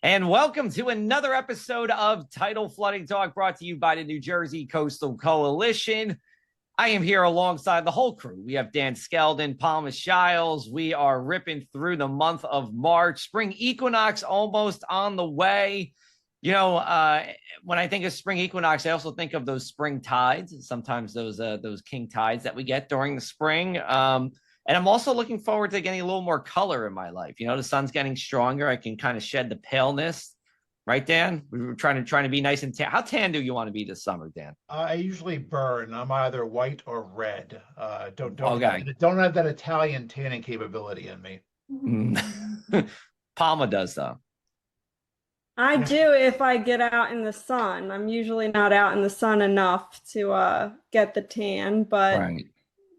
And welcome to another episode of Tidal Flooding Talk, brought to you by the New Jersey Coastal Coalition. I am here alongside the whole crew. We have Dan Skeldon, Palma Shiles. We are ripping through the month of March. Spring equinox almost on the way. You know, when I think of spring equinox, I also think of those spring tides. Sometimes those king tides that we get during the spring. And I'm also looking forward to getting a little more color in my life. You know, the sun's getting stronger. I can kind of shed the paleness. Right, Dan? We were trying to be nice and tan. How tan do you want to be this summer, Dan? I usually burn. I'm either white or red. Don't Okay. don't have that Italian tanning capability in me. Palma does, though. I do if I get out in the sun. I'm usually not out in the sun enough to get the tan, but Right.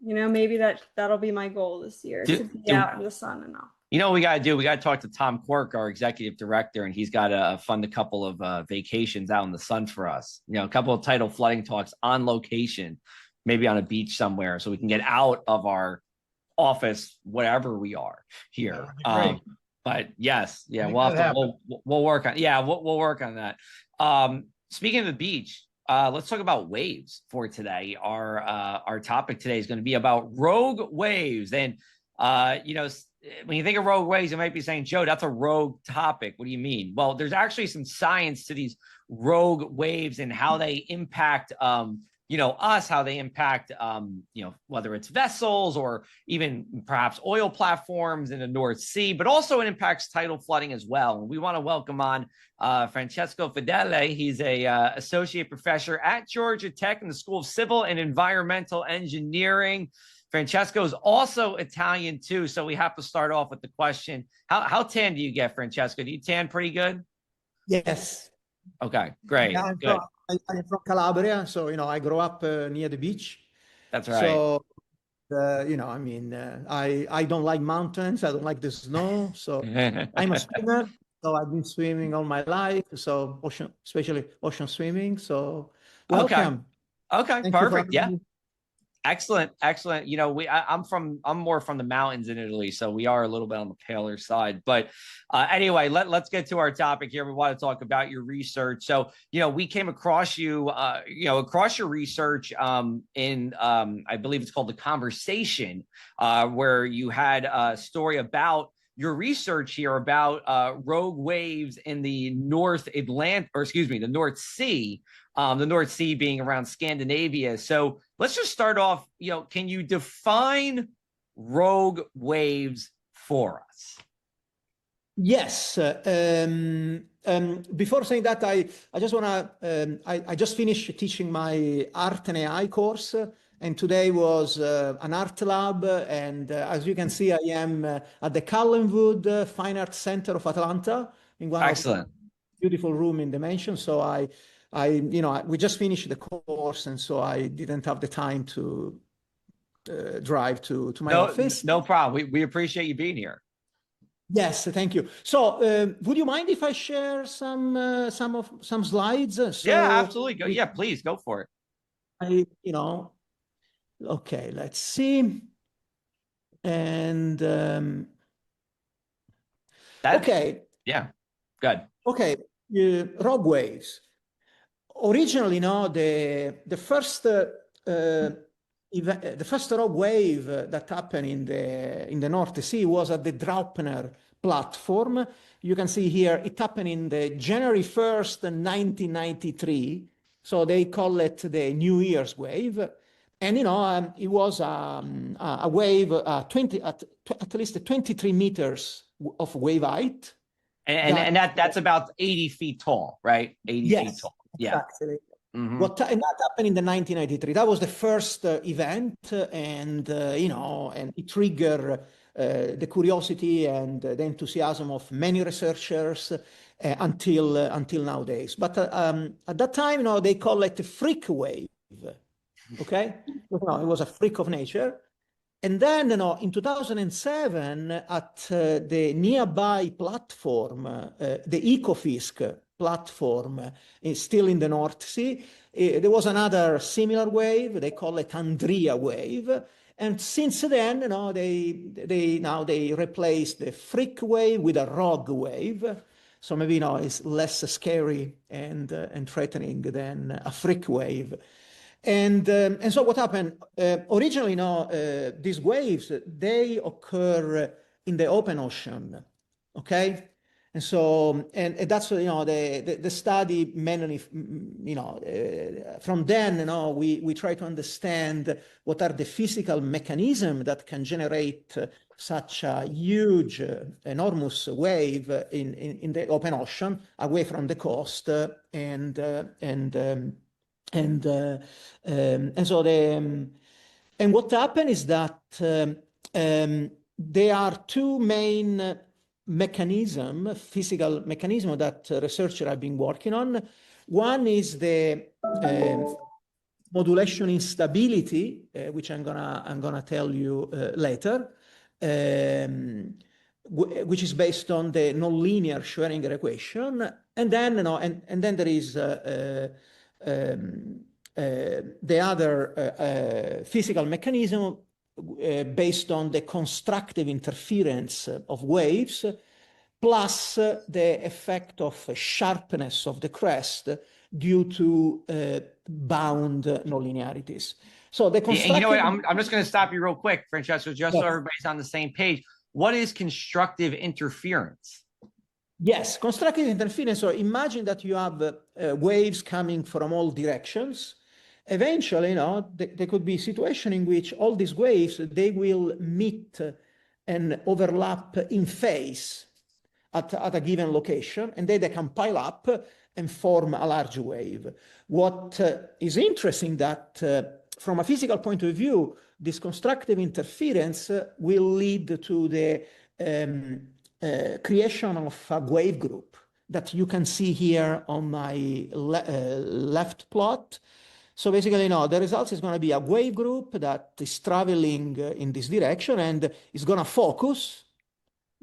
you know, maybe that'll be my goal this year to be out in the sun enough. You know what we got to do? We got to talk to Tom Quirk, our executive director, and he's got to fund a couple of vacations out in the sun for us. You know, a couple of tidal flooding talks on location, maybe on a beach somewhere, so we can get out of our office, whatever we are here. But yes, yeah, we'll work on. Yeah, we'll work on that. Speaking of the beach, let's talk about waves for today. Our topic today is going to be about rogue waves, and you know, when you think of rogue waves, you might be saying, Joe, that's a rogue topic. What do you mean? Well, there's actually some science to these rogue waves and how they impact, you know, us, how they impact, you know, whether it's vessels or even perhaps oil platforms in the North Sea, but also it impacts tidal flooding as well. And we want to welcome on Francesco Fedele. He's a associate professor at Georgia Tech in the School of Civil and Environmental Engineering. Francesco is also Italian too, so we have to start off with the question: How tan do you get, Francesco? Do you tan pretty good? Yes. Okay, great. Yeah, I'm from Calabria, so you know I grew up near the beach. That's right. So you know, I mean, I don't like mountains. I don't like the snow. So I'm a swimmer. So I've been swimming all my life. So ocean, especially ocean swimming. So welcome. Okay, perfect. Yeah. Excellent. You know, I'm more from the mountains in Italy, so we are a little bit on the paler side. But anyway, let's get to our topic here. We want to talk about your research. So, you know, we came across you, you know, across your research in I believe it's called The Conversation, where you had a story about your research here about rogue waves in the North Sea. The North Sea being around Scandinavia. So let's just start off, you know, can you define rogue waves for us? Yes. Before saying that, I just want to, I just finished teaching my art and AI course, and today was an art lab. And as you can see, I am at the Callenwood Fine Arts Center of Atlanta in one of the beautiful room in the mansion. So you know, we just finished the course, and so I didn't have the time to drive to my office. No problem. We appreciate you being here. Yes, thank you. So, would you mind if I share some slides? So yeah, absolutely. Yeah, please go for it. You know, okay. Let's see. And okay. Yeah. Good. Okay. Rogue waves. Originally, no, the first rogue wave that happened in the North Sea was at the Draupner platform. You can see here it happened in the January 1st, 1993. So they call it the New Year's wave, and you know it was a wave at least 23 meters of wave height, and that's about 80 feet tall, right? 80 feet tall. Yeah. Exactly. Mm-hmm. And that happened in the 1993. That was the first event, and you know, and it triggered the curiosity and the enthusiasm of many researchers until nowadays. But at that time, you know, they call it a freak wave. Okay, you know, it was a freak of nature. And then, you know, in 2007, at the nearby platform, the Ekofisk platform is still in the North Sea. There was another similar wave. They call it Andrea wave. And since then, you know, they replaced the freak wave with a rogue wave. So maybe, you know, it's less scary and threatening than a freak wave. And so what happened, originally, you know, these waves, they occur in the open ocean, okay? And so, and that's, you know, the study mainly, you know, from then, you know, we try to understand what are the physical mechanisms that can generate such a huge, enormous wave in the open ocean away from the coast, and so and what happened is that there are two main physical mechanism that researchers have been working on. One is the modulation instability, which I'm gonna tell you later, which is based on the nonlinear Schrödinger equation, and then, you know, and then there is the other physical mechanism based on the constructive interference of waves, plus the effect of sharpness of the crest due to bound nonlinearities. So the constructive... And you know what? I'm just going to stop you real quick, Francesco, just so everybody's on the same page. What is constructive interference? Yes, constructive interference. So imagine that you have waves coming from all directions. Eventually, you know, there could be a situation in which all these waves, they will meet and overlap in phase at a given location, and then they can pile up and form a large wave. What is interesting that from a physical point of view, this constructive interference will lead to the creation of a wave group that you can see here on my left plot. So basically, you know, the result is going to be a wave group that is traveling in this direction and is going to focus,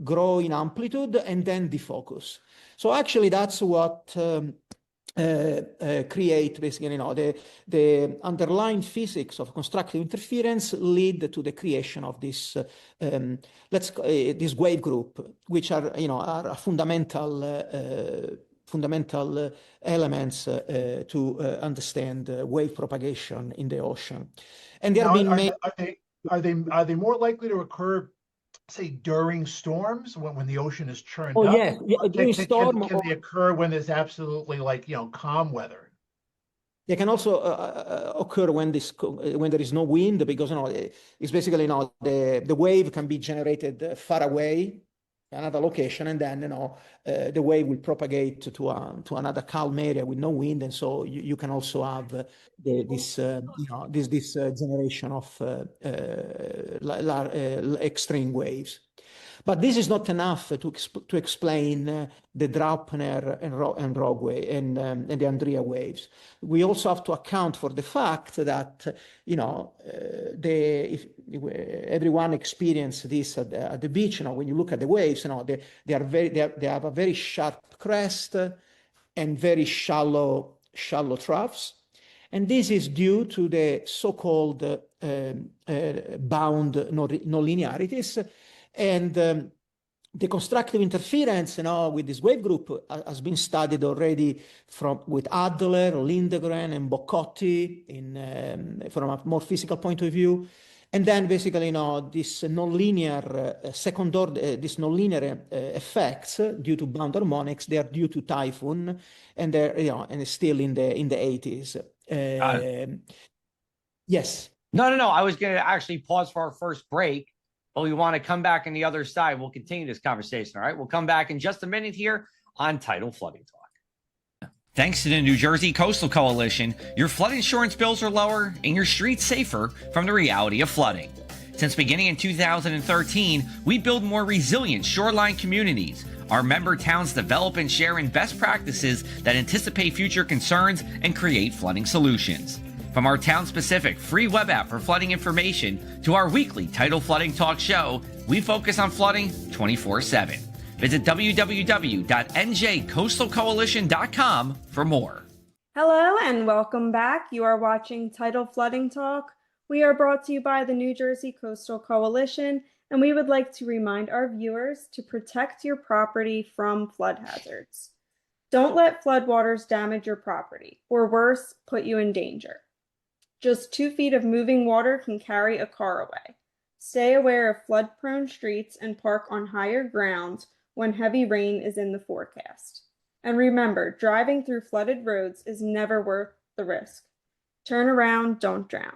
grow in amplitude, and then defocus. So actually, that's what create basically, you know, the underlying physics of constructive interference lead to the creation of this this wave group, which are, you know, are fundamental elements to understand wave propagation in the ocean. And there now, have been are they more likely to occur, say, during storms when the ocean is churned oh up? yeah, during storm, can they occur when there's absolutely, like, you know, calm weather? they can also occur when there is no wind, because, you know, it's basically, you know, the wave can be generated far away, another location, and then, you know, the wave will propagate to another calm area with no wind, and so you can also have this generation of extreme waves. But this is not enough to explain the Draupner and Rogue wave and the Andrea waves. We also have to account for the fact that, you know, if everyone experienced this at the beach. You know, when you look at the waves, you know, they have a very sharp crest and very shallow troughs. And this is due to the so-called bound nonlinearities. And the constructive interference, you know, with this wave group has been studied already with Adler, Lindegren, and Boccotti from a more physical point of view. And then basically, you know, this nonlinear this nonlinear effects due to bound harmonics, they are due to typhoon, and they're, you know, and it's still in the 80s. Yes. No. I was going to actually pause for our first break, but we want to come back on the other side. We'll continue this conversation. All right. We'll come back in just a minute here on Tidal Flooding Talk. Thanks to the New Jersey Coastal Coalition, your flood insurance bills are lower and your streets safer from the reality of flooding. Since beginning in 2013, we build more resilient shoreline communities. Our member towns develop and share in best practices that anticipate future concerns and create flooding solutions. From our town-specific free web app for flooding information to our weekly Tidal Flooding Talk show, we focus on flooding 24/7. Visit www.njcoastalcoalition.com for more. Hello and welcome back. You are watching Tidal Flooding Talk. We are brought to you by the New Jersey Coastal Coalition, and we would like to remind our viewers to protect your property from flood hazards. Don't let floodwaters damage your property, or worse, put you in danger. Just 2 feet of moving water can carry a car away. Stay aware of flood-prone streets and park on higher ground when heavy rain is in the forecast. And remember, driving through flooded roads is never worth the risk. Turn around, don't drown.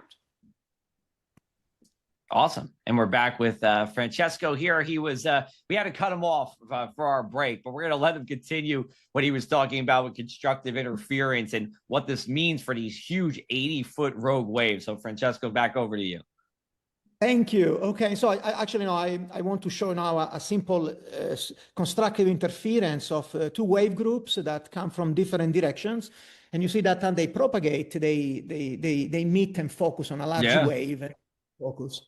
Awesome. And we're back with Francesco here. He was, we had to cut him off for our break, but we're going to let him continue what he was talking about with constructive interference and what this means for these huge 80-foot rogue waves. So Francesco, back over to you. Thank you. Okay, so I want to show now a simple constructive interference of 2 wave groups that come from different directions. And you see that when they propagate, they meet and focus on a large wave and focus.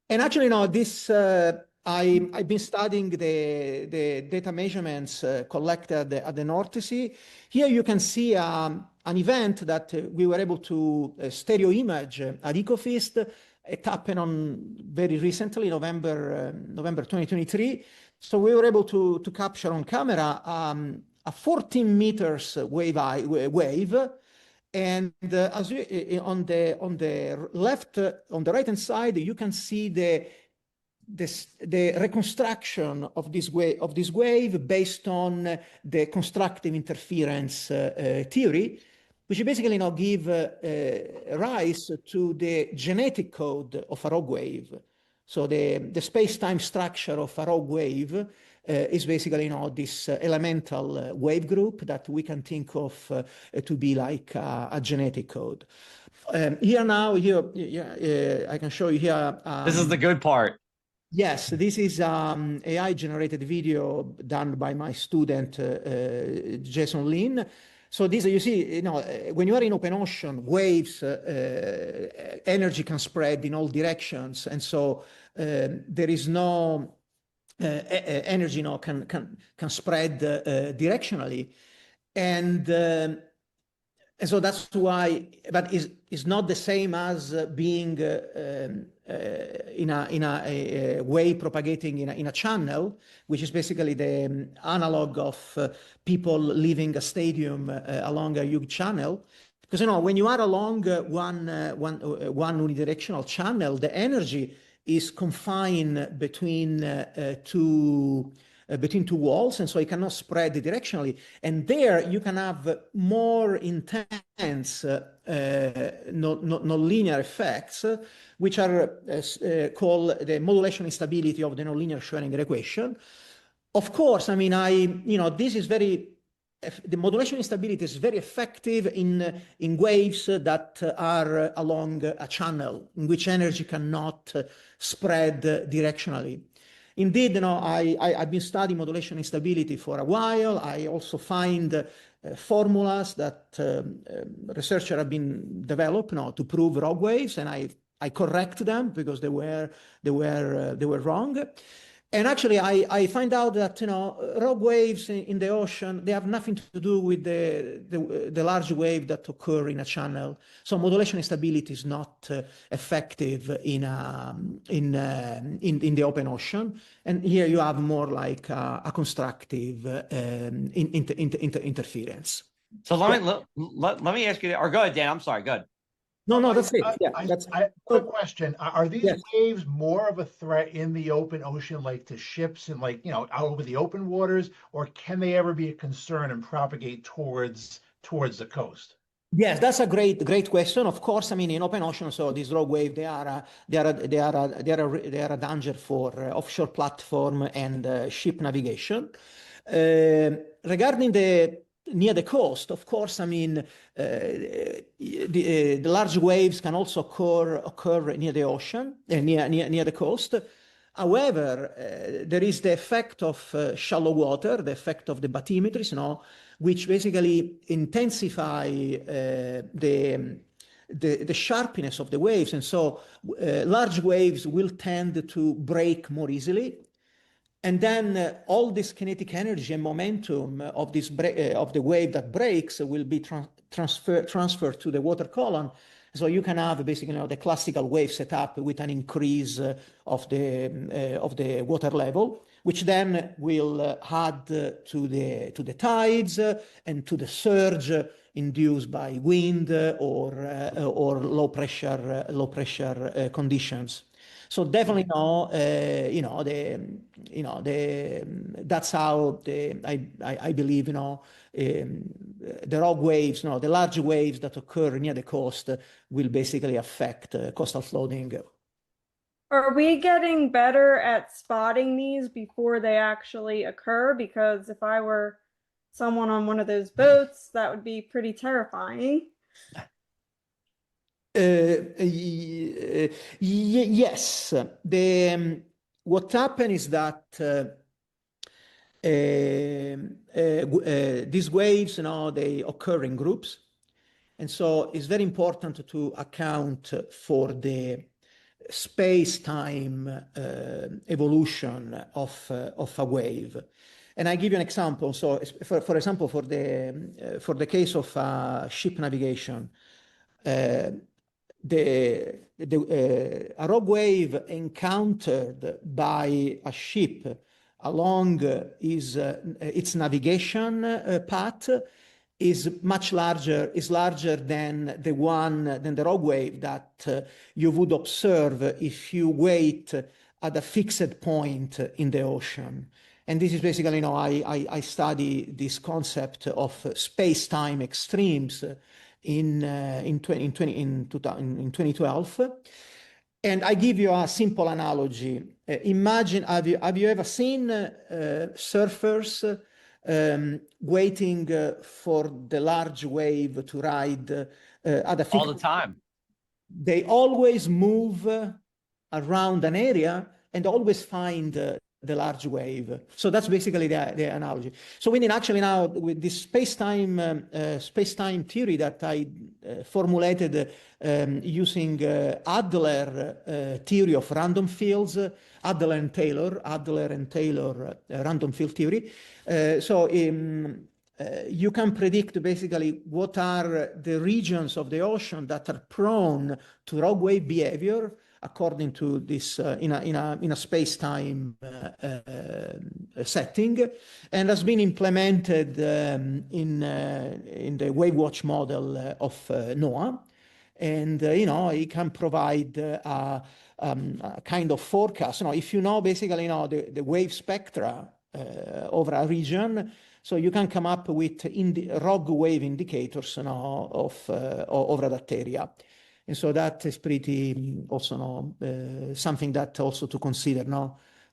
And actually, this I've been studying the data measurements collected at the North Sea. Here you can see an event that we were able to stereo image at Ecofist. It happened on very recently, November 2023. So we were able to capture on camera a 14 meters wave, and as you, on the left, on the right hand side, you can see the reconstruction of this wave based on the constructive interference theory, which basically now give rise to the genetic code of a rogue wave. So the space-time structure of a rogue wave is basically this elemental wave group that we can think of to be like a genetic code. Here I can show you here. This is the good part. Yes, this is AI-generated video done by my student, Jason Lin. So these, you see, when you are in open ocean, waves, energy can spread in all directions, and so there is no energy can spread directionally, and so that's why. But is not the same as being in a wave propagating in a channel, which is basically the analog of people leaving a stadium along a huge channel. Because when you are along one unidirectional channel, the energy is confined between two walls, and so it cannot spread directionally. And there you can have more intense nonlinear effects, which are called the modulation instability of the nonlinear Schrödinger equation. Of course, this is the modulation instability is very effective in waves that are along a channel in which energy cannot spread directionally. Indeed, I've been studying modulation instability for a while. I also find formulas that researchers have been developed to prove rogue waves, and I correct them because they were wrong. And actually, I find out that rogue waves in the ocean, they have nothing to do with the large wave that occur in a channel. So modulation instability is not effective in the open ocean. And here you have more like a constructive interference. So let me ask you, or go ahead, Dan. I'm sorry. Go ahead. No, that's it. Quick question. Are these Yes. waves more of a threat in the open ocean, like to ships and out over the open waters, or can they ever be a concern and propagate towards the coast? Yes, that's a great question. Of course, in open ocean, so these rogue waves, they are a danger for offshore platform and ship navigation. Regarding near the coast, of course, the large waves can also occur near the ocean, near the coast. However, there is the effect of shallow water, the effect of the bathymetries, which basically intensify the sharpness of the waves, and so large waves will tend to break more easily. And then all this kinetic energy and momentum of the wave that breaks will be transferred to the water column. So you can have basically the classical wave setup with an increase of the water level, which then will add to the tides and to the surge induced by wind or low pressure conditions. So definitely, that's how I believe, the rogue waves, the large waves that occur near the coast will basically affect coastal flooding. Are we getting better at spotting these before they actually occur? Because if I were someone on one of those boats, that would be pretty terrifying. Yes. What happened is that these waves, they occur in groups. And so it's very important to account for the space-time evolution of a wave. And I give you an example. So, for example, for the case of ship navigation, a rogue wave encountered by a ship along its navigation path is much larger, than the rogue wave that you would observe if you wait at a fixed point in the ocean. And this is basically, I study this concept of space-time extremes in 2012. And I give you a simple analogy. Imagine, have you ever seen surfers waiting for the large wave to ride at a fixed... All the time. They always move around an area and always find the large wave. So that's basically the analogy. So we need actually now, with this space-time theory that I formulated using Adler theory of random fields, Adler and Taylor random field theory. You can predict basically what are the regions of the ocean that are prone to rogue wave behavior according to this in a space-time setting, and has been implemented in the wave watch model of NOAA. And it can provide a kind of forecast. If basically the wave spectra over a region, so you can come up with rogue wave indicators over that area. And so that is pretty also something that also to consider.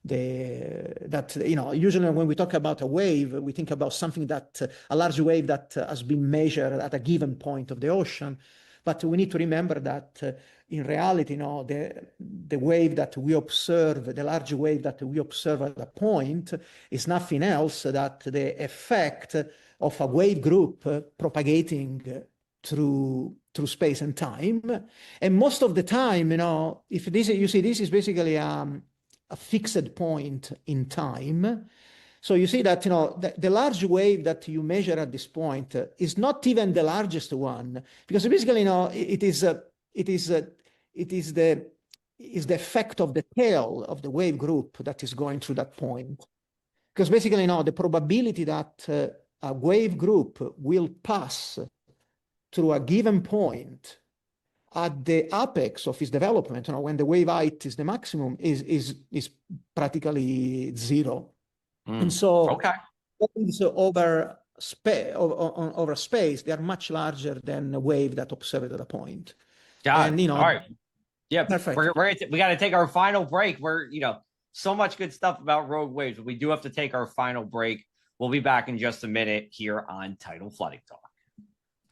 Usually when we talk about a wave, we think about something a large wave that has been measured at a given point of the ocean. But we need to remember that in reality, the wave that we observe, the large wave that we observe at a point, is nothing else that the effect of a wave group propagating through space and time. And most of the time, if this is basically a fixed point in time. So you see that the large wave that you measure at this point is not even the largest one, because basically it is the effect of the tail of the wave group that is going through that point. Because basically the probability that a wave group will pass through a given point at the apex of its development, when the wave height is the maximum, is practically zero. And so waves over space, they are much larger than a wave that observed at a point. Got it. All right. Yeah, perfect. We got to take our final break. We're, so much good stuff about rogue waves, but we do have to take our final break. We'll be back in just a minute here on Tidal Flooding Talk.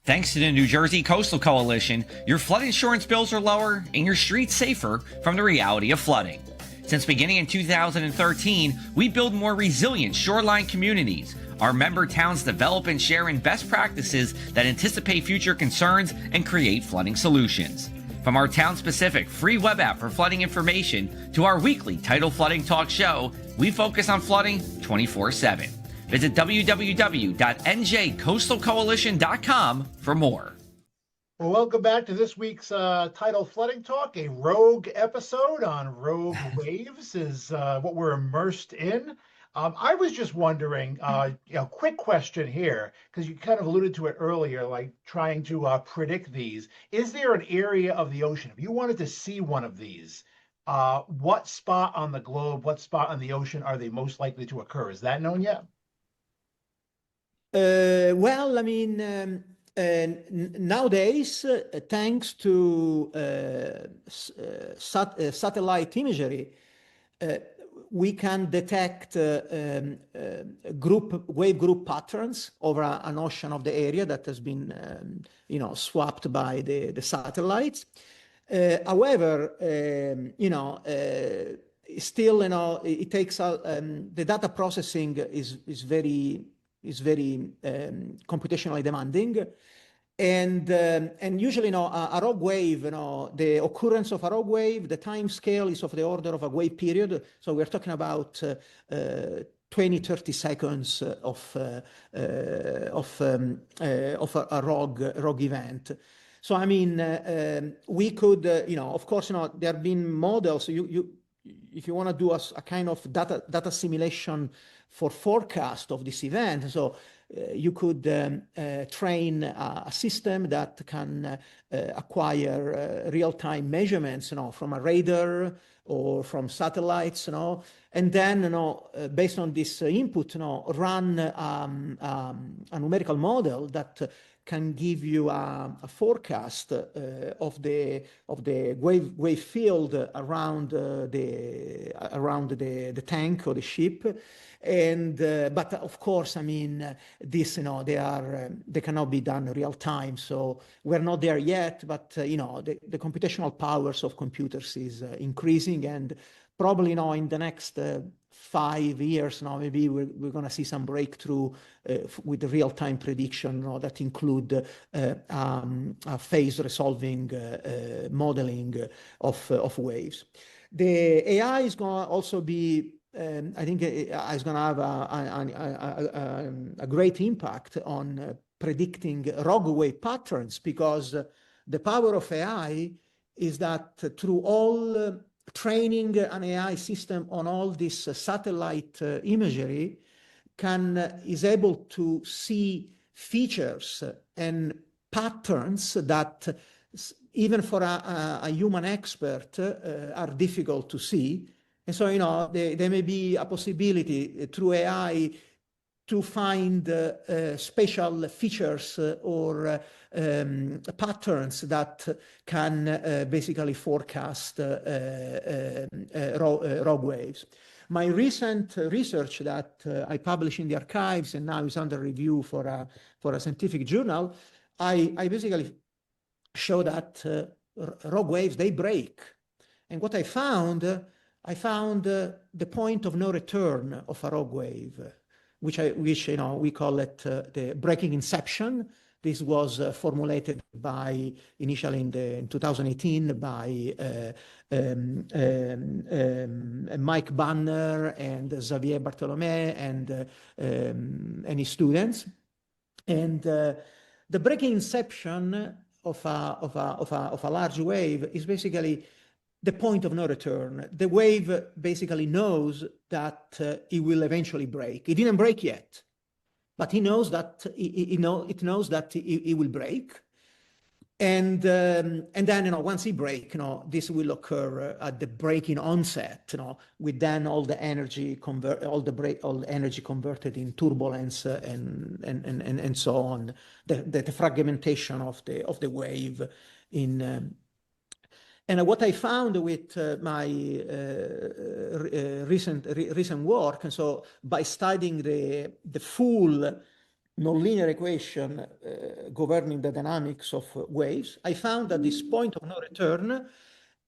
Thanks to the New Jersey Coastal Coalition, your flood insurance bills are lower and your streets safer from the reality of flooding. Since beginning in 2013, we build more resilient shoreline communities. Our member towns develop and share in best practices that anticipate future concerns and create flooding solutions. From our town-specific free web app for flooding information to our weekly Tidal Flooding Talk show, we focus on flooding 24/7. Visit www.njcoastalcoalition.com for more. Well, welcome back to this week's Tidal Flooding Talk. A rogue episode on rogue waves is what we're immersed in. I was just wondering, quick question here, because you kind of alluded to it earlier, like trying to predict these. Is there an area of the ocean, if you wanted to see one of these, what spot on the globe, what spot on the ocean are they most likely to occur? Is that known yet? Well, I mean, nowadays, thanks to satellite imagery, we can detect wave group patterns over an ocean of the area that has been, swapped by the satellites. However, still, it takes the data processing is very computationally demanding. And usually, a rogue wave, the occurrence of a rogue wave, the time scale is of the order of a wave period. So we're talking about 20, 30 seconds of a rogue event. So, I mean, we could, of course, there have been models. If you want to do a kind of data simulation for forecast of this event, so you could train a system that can acquire real-time measurements, from a radar or from satellites, and then, based on this input, run a numerical model that can give you a forecast of the wave field around the tank or the ship. And but of course, I mean, this, they cannot be done real time, so we're not there yet. But the computational powers of computers is increasing, and probably in the next 5 years maybe we're going to see some breakthrough with the real-time prediction that include phase resolving modeling of waves. The AI is going to also be I think it's going to have a great impact on predicting rogue wave patterns, because the power of AI is that through all training an AI system on all this satellite imagery is able to see features and patterns that even for a human expert are difficult to see. And so, there may be a possibility through AI to find special features or patterns that can basically forecast rogue waves. My recent research that I published in the archives and now is under review for a scientific journal, I basically show that rogue waves, they break. And what I found the point of no return of a rogue wave, which we call it the breaking inception. This was formulated initially in 2018 by Mike Banner and Xavier Bartholomé and his students. And the breaking inception of a large wave is basically the point of no return. The wave basically knows that it will eventually break. It didn't break yet, but it knows that it will break. And then, once it breaks, this will occur at the breaking onset, with then all the energy converted in turbulence and so on. The fragmentation of the wave in. And what I found with my recent work, and so by studying the full nonlinear equation governing the dynamics of waves, I found that this point of no return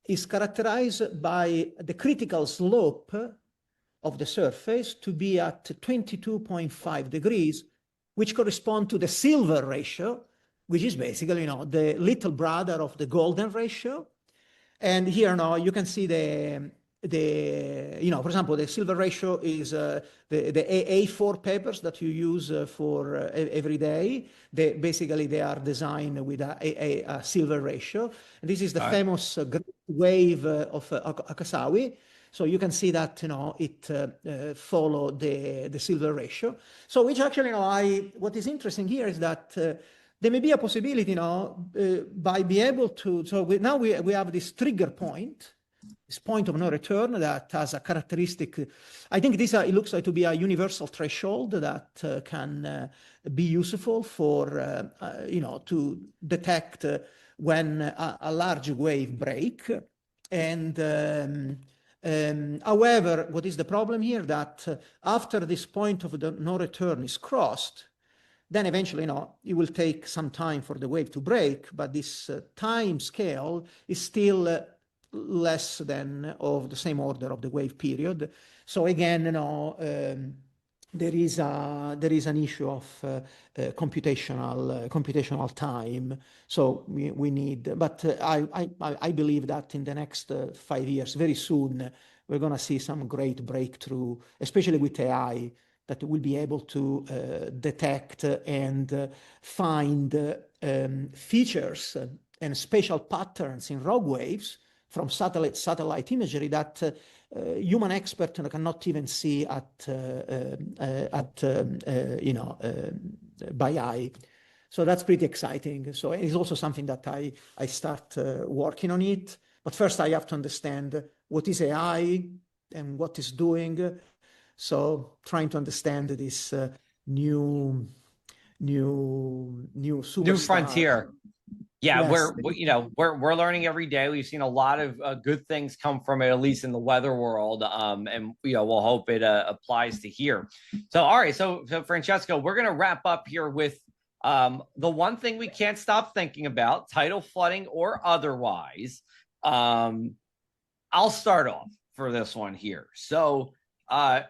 is characterized by the critical slope of the surface to be at 22.5 degrees, which correspond to the silver ratio, which is basically the little brother of the golden ratio. And here now you can see the for example, the silver ratio is the A4 papers that you use for every day. Basically, they are designed with a silver ratio. And this is the famous great wave of Akasawi. So you can see that, it followed the silver ratio. So which actually, what is interesting here is that there may be a possibility, by being able to, so now we have this trigger point, this point of no return that has a characteristic. I think this it looks like to be a universal threshold that can be useful for to detect when a large wave break. And however, what is the problem here? That after this point of the no return is crossed, then eventually, it will take some time for the wave to break, but this time scale is still less than of the same order of the wave period. So again, there is an issue of computational time. So we need, but I believe that in the next 5 years, very soon, we're going to see some great breakthrough, especially with AI, that will be able to detect and find features and spatial patterns in rogue waves from satellite imagery that human experts cannot even see by eye. So that's pretty exciting. So it's also something that I start working on it. But first I have to understand what is AI and what it's doing. So trying to understand this new frontier. Yeah, yes. we're learning every day. We've seen a lot of good things come from it, at least in the weather world, and we'll hope it applies to here. So all right, so Francesco, we're gonna wrap up here with the one thing we can't stop thinking about, tidal flooding or otherwise. I'll start off for this one here. So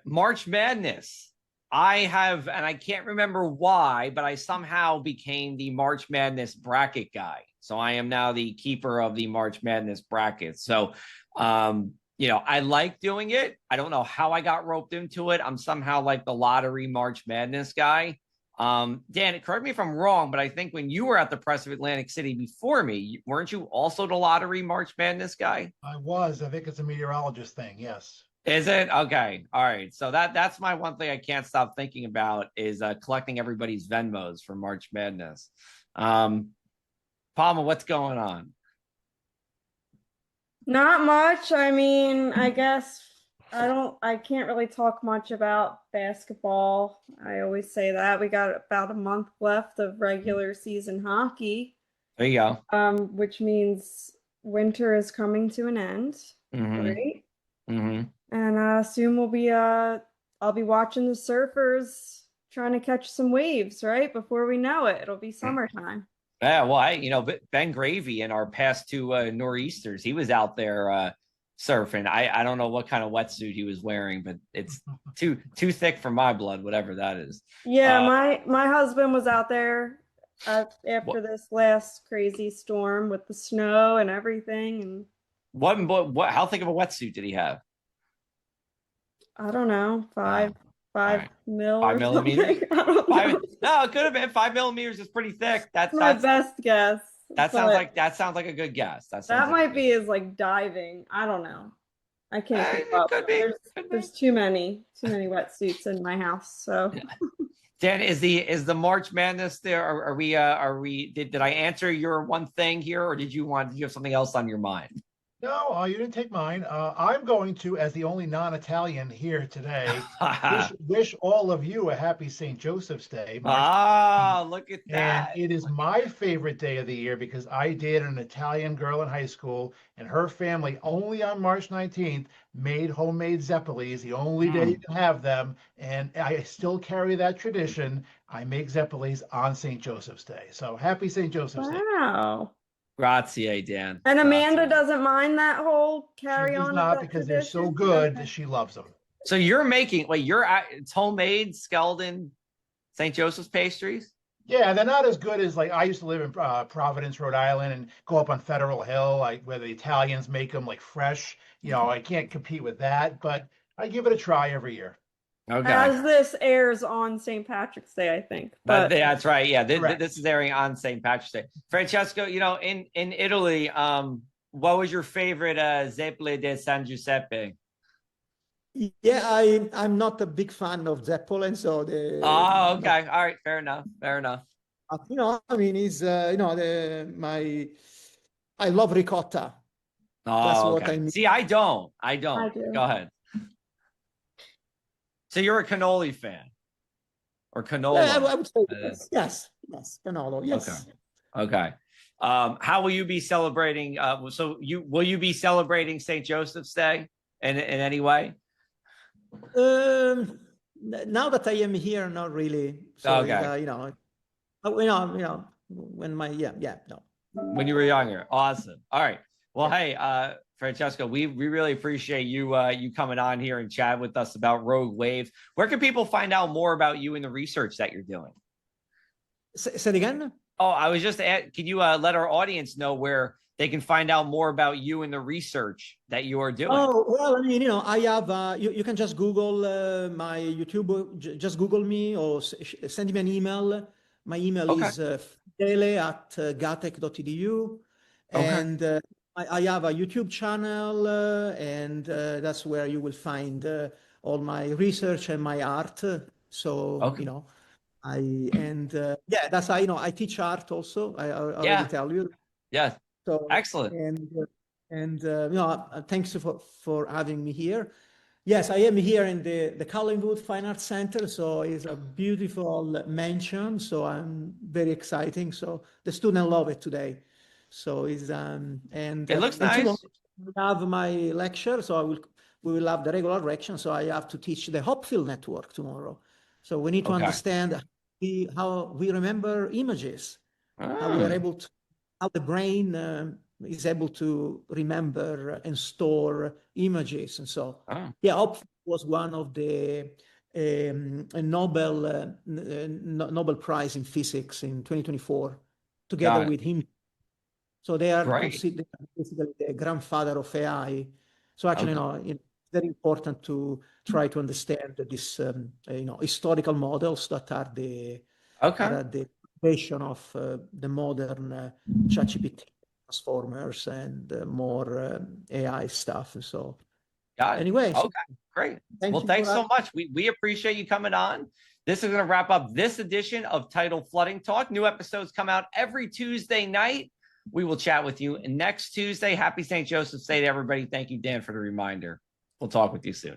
March Madness. I can't remember why, but I somehow became the March Madness bracket guy. So I am now the keeper of the March Madness bracket. So, I like doing it. I don't know how I got roped into it. I'm somehow like the lottery March Madness guy. Dan, correct me if I'm wrong, but I think when you were at the Press of Atlantic City before me, weren't you also the lottery March Madness guy? I was. I think it's a meteorologist thing. Yes. Is it? Okay. All right. So that's my one thing I can't stop thinking about is collecting everybody's Venmos for March Madness. Palma, what's going on? Not much. I mean, I guess I can't really talk much about basketball. I always say that. We got about a month left of regular season hockey. There you go. Which means winter is coming to an end. Right? Mm-hmm. And soon I'll be watching the surfers trying to catch some waves, right? Before we know it, it'll be summertime. Yeah, well, Ben Gravy in our past two nor'easters, he was out there surfing. I don't know what kind of wetsuit he was wearing, but it's too thick for my blood, whatever that is. Yeah, my husband was out there after this last crazy storm with the snow and everything. And what? How thick of a wetsuit did he have? I don't know, 5 mil. 5 millimeters. No, it could have been 5 millimeters. Is pretty thick. That's my best guess. That sounds like a good guess. That might be as like diving. I don't know. I can't keep up. There's too many wetsuits in my house. So. Dan, is the March Madness there? Are we? Did I answer your one thing here, or did you have something else on your mind? No, you didn't take mine. I'm going to, as the only non-Italian here today, wish all of you a happy St. Joseph's Day. Look at that. And it is my favorite day of the year because I dated an Italian girl in high school, and her family only on March 19th made homemade Zeppelis, the only day you can have them. And I still carry that tradition. I make Zeppelis on St. Joseph's Day. So happy St. Joseph's Day. Wow. Grazie, Dan. And Amanda doesn't mind that whole carry on. She does not, because they're so good that she loves them. So you're making it's homemade Skeldon St. Joseph's pastries? Yeah, they're not as good as like I used to live in Providence, Rhode Island, and go up on Federal Hill, like where the Italians make them like fresh. I can't compete with that, but I give it a try every year. Okay. As this airs on St. Patrick's Day, I think. But That's right. Yeah, Correct. this is airing on St. Patrick's Day. Francesco, in Italy, what was your favorite Zeppole de San Giuseppe? Yeah, I'm not a big fan of Zeppelin, so Oh, okay. All right. Fair enough. Fair enough. I mean, I love ricotta. That's Oh, what I okay. mean. See, I don't. I do. Go ahead. So you're a cannoli fan or cannolo? Yeah, I would say yes, cannolo, yes. Okay. How will you be celebrating? Will you be celebrating St. Joseph's Day in any way? Now that I am here, not really. So Okay. when no. When you were younger. Awesome. All right. Well, hey, Francesco, we really appreciate you coming on here and chat with us about Rogue Waves. Where can people find out more about you and the research that you're doing? Say it again. Oh, I was just can you let our audience know where they can find out more about you and the research that you are doing? Oh, well, I mean, I have, you can just Google my YouTube, just Google me or send me an email. My email is fedele@gatech.edu. And I have a YouTube channel, and that's where you will find all my research and my art. So, that's I teach art also. I already tell you. Yeah. So excellent. Thanks for having me here. Yes, I am here in the Collingwood Fine Arts Center. So it's a beautiful mansion. So I'm very exciting. So the students love it today. So it's it looks nice. Tomorrow we have my lecture. So we will have the regular lecture. So I have to teach the Hopfield network tomorrow. So we need to understand how we remember images, how we are able to, how the brain is able to remember and store images. And so, Hopfield was one of the Nobel Prize in Physics in 2024, together with him. So they are considered basically the grandfather of AI. So actually, it's very important to try to understand this, historical models that are the foundation of the modern ChatGPT transformers and more AI stuff. So anyway. Okay, great. Thanks so much. We appreciate you coming on. This is going to wrap up this edition of TIDAL Flooding Talk. New episodes come out every Tuesday night. We will chat with you next Tuesday. Happy St. Joseph's Day to everybody. Thank you, Dan, for the reminder. We'll talk with you soon.